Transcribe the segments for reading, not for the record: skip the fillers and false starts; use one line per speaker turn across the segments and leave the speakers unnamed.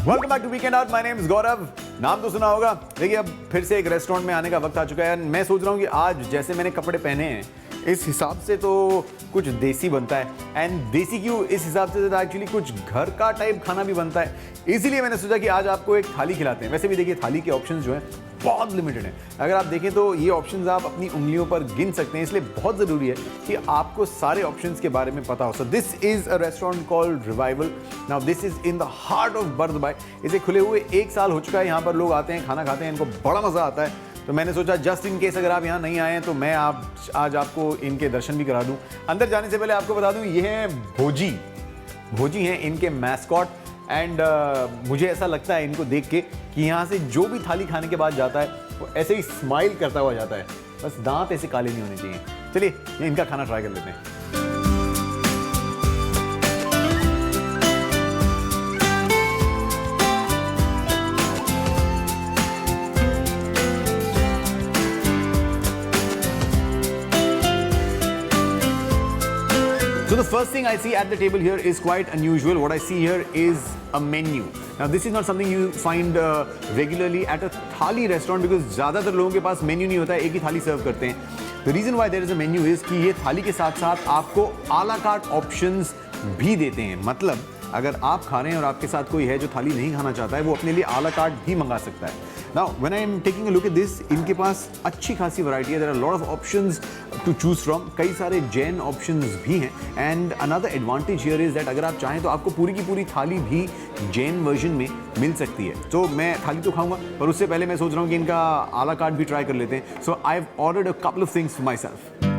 Welcome back to weekend out. My name is Gaurav. नाम तो सुना होगा। देखिए अब फिर से एक रेस्टोरेंट में आने का वक्त आ चुका है। मैं सोच रहा हूँ कि आज जैसे मैंने कपड़े पहने हैं इस हिसाब से तो कुछ देसी बनता है। एंड देसी क्यों, इस हिसाब से एक्चुअली कुछ घर का टाइप खाना भी बनता है। इसीलिए मैंने सोचा कि आज आपको एक थाली खिलाते हैं। वैसे भी देखिए थाली के ऑप्शंस जो हैं बहुत लिमिटेड हैं। अगर आप देखें तो ये ऑप्शंस आप अपनी उंगलियों पर गिन सकते हैं, इसलिए बहुत ज़रूरी है कि आपको सारे ऑप्शंस के बारे में पता हो। So this is a restaurant called Revival. Now this is in the heart of Bur Dubai. इसे खुले हुए 1 साल हो चुका है। यहाँ पर लोग आते हैं, खाना खाते हैं, इनको बड़ा मज़ा आता है। तो मैंने सोचा जस्ट इन केस अगर आप यहाँ नहीं आए हैं तो मैं आज आपको इनके दर्शन भी करा दूँ। अंदर जाने से पहले आपको बता दूँ ये हैं भोजी। भोजी हैं इनके मैस्कॉट। एंड मुझे ऐसा लगता है इनको देख के कि यहाँ से जो भी थाली खाने के बाद जाता है वो ऐसे ही स्माइल करता हुआ जाता है। बस दांत ऐसे काले नहीं होने चाहिए। चलिए ये इनका खाना ट्राई कर लेते हैं। So the first thing I see at the table here is quite unusual. What I see here is a menu. Now this is not something you find regularly at a thali restaurant because ज़्यादातर लोगों के पास menu नहीं होता है, एक ही थाली सर्व करते हैं। The reason why there is a menu is कि ये थाली के साथ साथ आपको आ ला कार्ट ऑप्शंस भी देते हैं। मतलब अगर आप खा रहे हैं और आपके साथ कोई है जो थाली नहीं खाना चाहता है, वो अपने लिए आ ला कार्ट भी मंगा सकता है। Now when I am taking a look at this, इनके पास अच्छी खासी वैरायटी है। There are a lot of options to choose from. कई सारे जैन ऑप्शंस भी हैं। And another advantage here is that अगर आप चाहें तो आपको पूरी की पूरी थाली भी जैन वर्जन में मिल सकती है। तो मैं थाली तो खाऊंगा, पर उससे पहले मैं सोच रहा हूँ कि इनका आ ला कार्ट भी ट्राई कर लेते हैं। So I have ordered a couple of things for myself.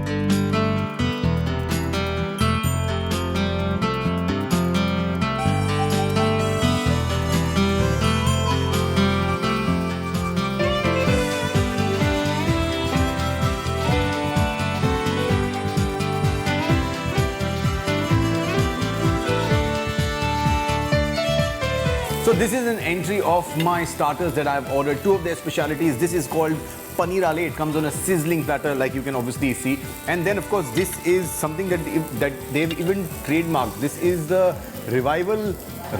So this is an entry of my starters that I've ordered. 2 of their specialities. This is called paneer ale. It comes on a sizzling platter, like you can obviously see. And then of course this is something that they've even trademarked. This is the Revival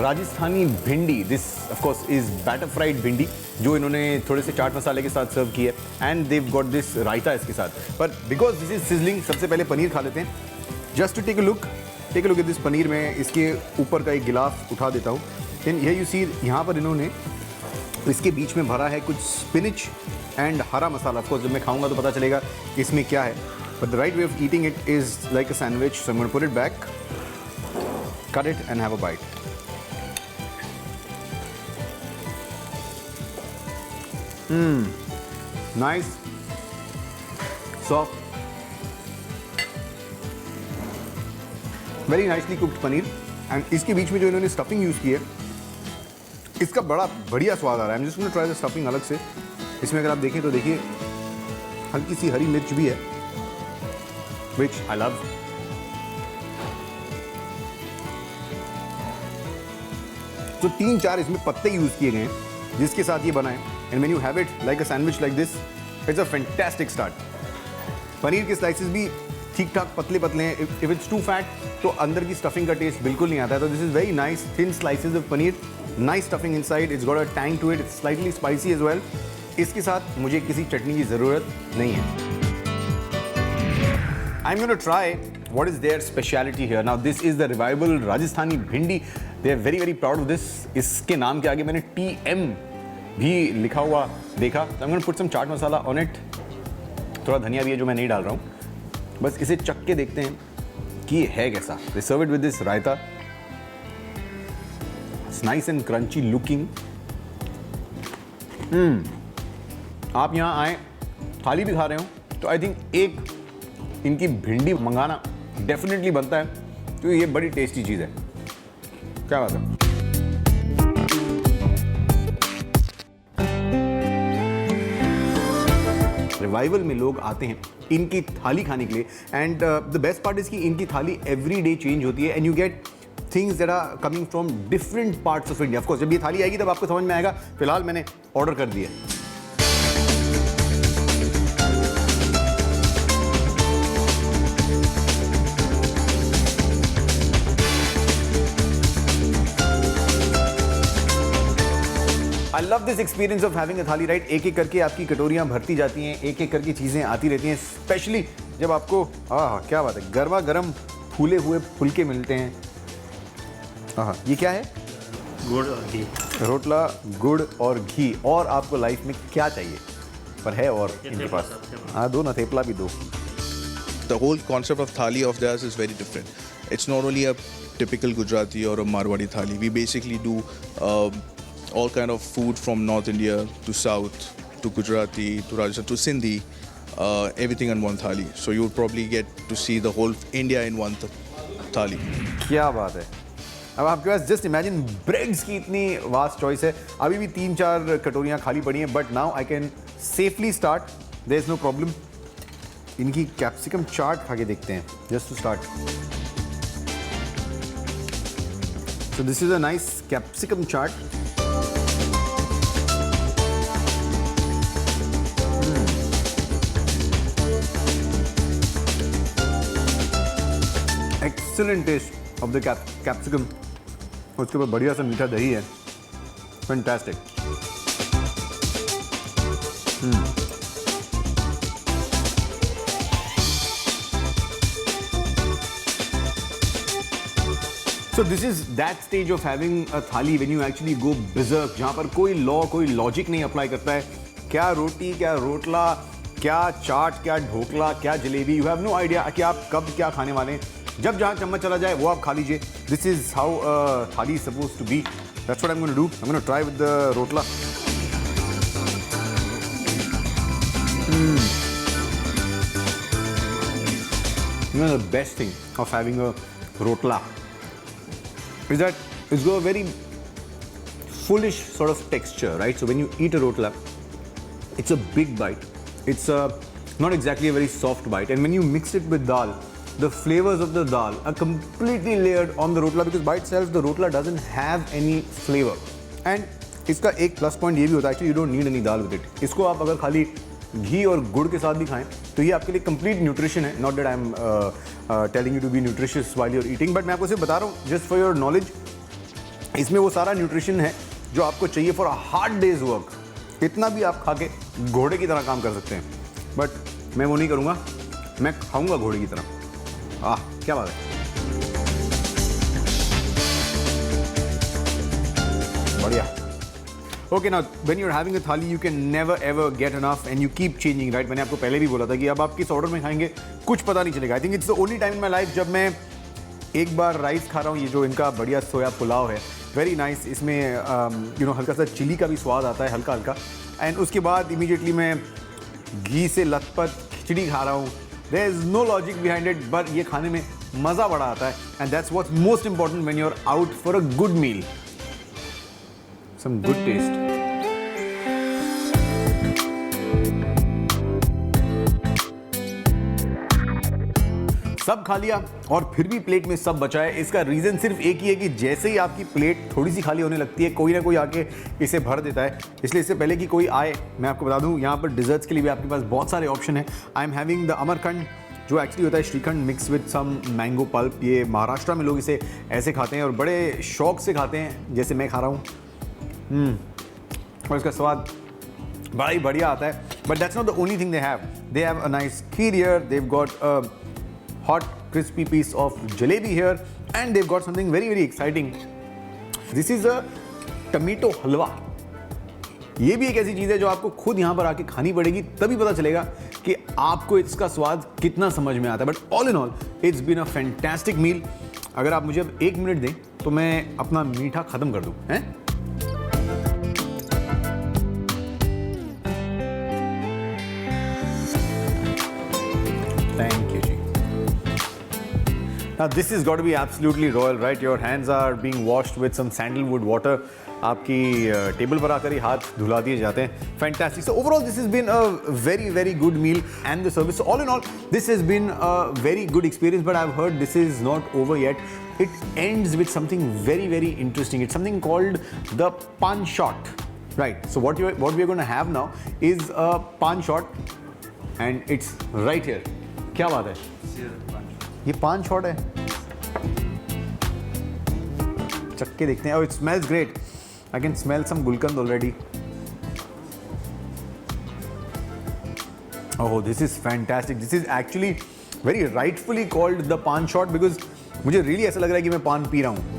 Rajasthani Bhindi. This of course is batter fried bhindi जो इन्होंने थोड़े से चाट मसाले के साथ सर्व की है। And they've got this रायता इसके साथ। But because this is sizzling, सबसे पहले पनीर खा लेते हैं। Just to take a look at this paneer. में इसके ऊपर का एक गिलास उठा देता हूँ। Then here you see यहाँ पर इन्होंने इसके बीच में भरा है कुछ स्पिनिच एंड हरा मसाला। ऑफ कोर्स जब मैं खाऊंगा तो पता चलेगा कि इसमें क्या है। But the right way of eating it is like a sandwich. So I am gonna put it back, cut it and have a bite. Nice soft, very nicely cooked paneer. And इसके बीच में जो इन्होंने स्टफिंग यूज़ की है इसका बड़ा बढ़िया स्वाद आ रहा है। I'm just going to try the stuffing अलग से। इसमें अगर आप देखें तो देखिए हल्की सी हरी मिर्च भी है, which I love। तो 3-4 इसमें पत्ते यूज़ किए गए हैं जिसके साथ ये बना है। And when you have it like a sandwich like this, it's a fantastic start। Paneer के स्लाइसेस भी ठीक ठाक पतले पतले हैं। इफ इट्स टू फैट तो अंदर की स्टफिंग का टेस्ट बिल्कुल नहीं आता है। तो this is very nice thin slices of paneer, nice stuffing inside. It's got a tang to it, it's slightly spicy as well. इसके साथ मुझे किसी चटनी की ज़रूरत नहीं है। I am gonna try what is their speciality here. Now this is the Revival Rajasthani bhindi. They are very very proud of this. इसके नाम के आगे मैंने TM भी लिखा हुआ देखा। I am gonna put some chaat masala on it. थोड़ा धनिया भी है जो मैं नहीं डाल रहा हूँ। बस इसे चख के देखते हैं कि है कैसा। They serve it with this raita. It's nice and crunchy looking। आप यहाँ आए थाली भी खा रहे हो तो आई थिंक एक इनकी भिंडी मंगाना डेफिनेटली बनता है। तो ये बड़ी टेस्टी चीज़ है। क्या बात है। रिवाइवल में लोग आते हैं इनकी थाली खाने के लिए। And the best part is कि इनकी थाली एवरी डे चेंज होती है। And you get things that are coming from different parts of India. Of course जब ये थाली आएगी तब आपको समझ में आएगा। फिलहाल मैंने ऑर्डर कर दिया। I love this experience of having a थाली, राइट? एक एक करके आपकी कटोरियाँ भरती जाती हैं, एक एक करके चीज़ें आती रहती हैं, स्पेशली जब आपको क्या बात है, गर्मा गर्म फूले हुए फुलके मिलते हैं। ये क्या है?
गुड़ और घी।
रोटला, गुड़ और घी। और आपको लाइफ में क्या चाहिए? पर है और इनके पास। हाँ, दो ना, थेपला भी दो।
The whole concept of thali of theirs is very different. It's not only a typical Gujarati or a Marwadi thali. We basically do all kind of food from North India to South to Gujarati to Rajasthan to Sindhi, everything in one thali. So you would probably get to see the whole India in one thali.
क्या बात है। अब आपके पास just imagine breads की इतनी vast choice है। अभी भी 3-4 कटोरियाँ खाली पड़ी हैं, but now I can safely start, there is no problem. इनकी कैप्सिकम चाट खा के देखते हैं, just to start. So this is a nice capsicum chaat. Excellent taste of the capsicum. उसके ऊपर बढ़िया सा मीठा दही है, fantastic. So this is that stage of having a thali when you actually go berserk, जहाँ पर कोई लॉ, कोई लॉजिक नहीं अप्लाई करता है। क्या रोटी, क्या रोटला, क्या चाट, क्या ढोकला, क्या जलेबी, यू हैव नो आइडिया कि आप कब क्या खाने वाले हैं। जब जहाँ चम्मच चला जाए वो आप खा लीजिए। This is how thali is suppose to be. That's what I am going to do. I am going to try with the rotla. You know, the best thing of having a rotla is that it's got a very fullish sort of texture, right? So when you eat a rotla, it's a big bite. It's not exactly a very soft bite. And when you mix it with dal, the flavors of the dal are completely layered on the rotla because by itself the rotla doesn't have any flavor. And इसका एक plus point ये भी होता है, actually you don't need any dal with it. इसको आप अगर खाली घी और गुड़ के साथ भी खाएं तो ये आपके लिए कंप्लीट न्यूट्रिशन है। Not that I am telling you to be nutritious while you are eating, but मैं आपको सिर्फ बता रहा हूँ जस्ट फॉर योर नॉलेज, इसमें वो सारा न्यूट्रिशन है जो आपको चाहिए for a hard days work. इतना भी आप खा के घोड़े की तरह काम कर सकते हैं, बट मैं वो नहीं करूँगा, मैं खाऊँगा घोड़े की तरह। क्या बात है, बढ़िया। Okay, now when you are having a thali you can never ever get enough and you keep changing, right? मैंने आपको पहले भी बोला था कि अब आप किस ऑर्डर में खाएंगे कुछ पता नहीं चलेगा। I think it's the only time in my life जब मैं एक बार राइस खा रहा हूँ, ये जो इनका बढ़िया सोया पुलाव है, वेरी नाइस। इसमें यू नो हल्का सा चिली का भी स्वाद आता है, हल्का हल्का। एंड उसके बाद इमीडिएटली मैं घी से लथपथ खिचड़ी खा रहा हूँ। There is no logic behind it, but ये खाने में मज़ा बड़ा आता है। And that's what's most important when you are out for a good meal, some good taste. सब खा लिया और फिर भी प्लेट में सब बचा है। इसका रीज़न सिर्फ एक ही है कि जैसे ही आपकी प्लेट थोड़ी सी खाली होने लगती है, कोई ना कोई आके इसे भर देता है। इसलिए इससे पहले कि कोई आए, मैं आपको बता दूं, यहाँ पर डिजर्ट्स के लिए भी आपके पास बहुत सारे ऑप्शन हैं। I am having the amrakhand, जो एक्चुअली होता है shrikhand mix with some mango pulp. ये महाराष्ट्र में लोग इसे ऐसे खाते हैं और बड़े शौक से खाते हैं, जैसे मैं खा रहा हूँ। और इसका स्वाद बड़ा ही बढ़िया आता है। But that's not the only thing they have a nice kheer here, they have got a hot crispy piece of jalebi here, and they've got something very very exciting. This is a tomato halwa. ये भी एक ऐसी चीज़ है जो आपको खुद यहाँ पर आके खानी पड़ेगी, तभी पता चलेगा कि आपको इसका स्वाद कितना समझ में आता है। But all in all it's been a fantastic meal. अगर आप मुझे अब 1 मिनट दें तो मैं अपना मीठा ख़त्म कर दूँ, हैं? Thank you, ji. Now this has got to be absolutely royal, right? Your hands are being washed with some sandalwood water. आपकी टेबल पर आकर ही हाथ धुला दिए जाते हैं। Fantastic. So overall, this has been a very very good meal, and the service. So all in all, this has been a very good experience. But I've heard this is not over yet. It ends with something very very interesting. It's something called the pan shot, right? So what we are going to have now is a pan shot, and it's right here. क्या बात है? ये पान shot है, चक्के देखते हैं। और it smells great. I can smell some gulkand already. Oh, this is fantastic. This is actually very rightfully called the pan shot because मुझे really ऐसा लग रहा है कि मैं पान पी रहा हूँ.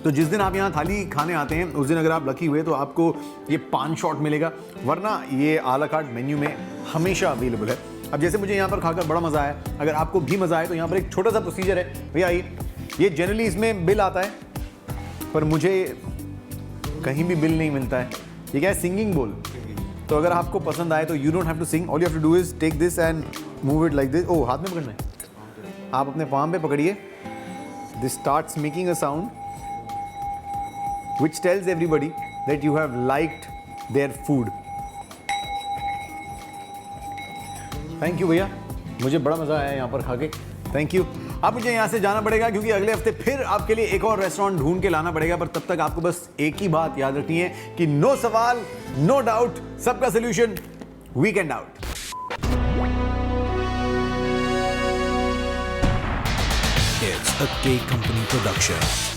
तो जिस दिन आप यहाँ थाली खाने आते हैं उस दिन अगर आप लकी हुए तो आपको ये पान शॉट मिलेगा, वरना ये आला कार्ट मेन्यू में हमेशा अवेलेबल है. अब जैसे मुझे यहाँ पर खाकर बड़ा मज़ा आया, अगर आपको भी मज़ा आए तो यहाँ पर एक छोटा सा प्रोसीजर है. भैया ये जनरली इसमें बिल आता है पर मुझे कहीं भी बिल नहीं मिलता है. ये क्या है? सिंगिंग बोल. तो अगर आपको पसंद आए तो you don't have to sing, all you have to do is take this and move it like this. Oh, हाथ में पकड़ना है. आप अपने पाम पे पकड़िए. This starts making a sound which tells everybody that you have liked their food. Thank you भैया, मुझे बड़ा मज़ा आया यहाँ पर खा के. Thank you. अब मुझे यहाँ से जाना पड़ेगा क्योंकि अगले हफ्ते फिर आपके लिए एक और रेस्टोरेंट ढूंढ के लाना पड़ेगा, पर तब तक आपको बस एक ही बात याद रखनी है कि नो सवाल नो डाउट, सबका solution weekend out.
It's a K Company production.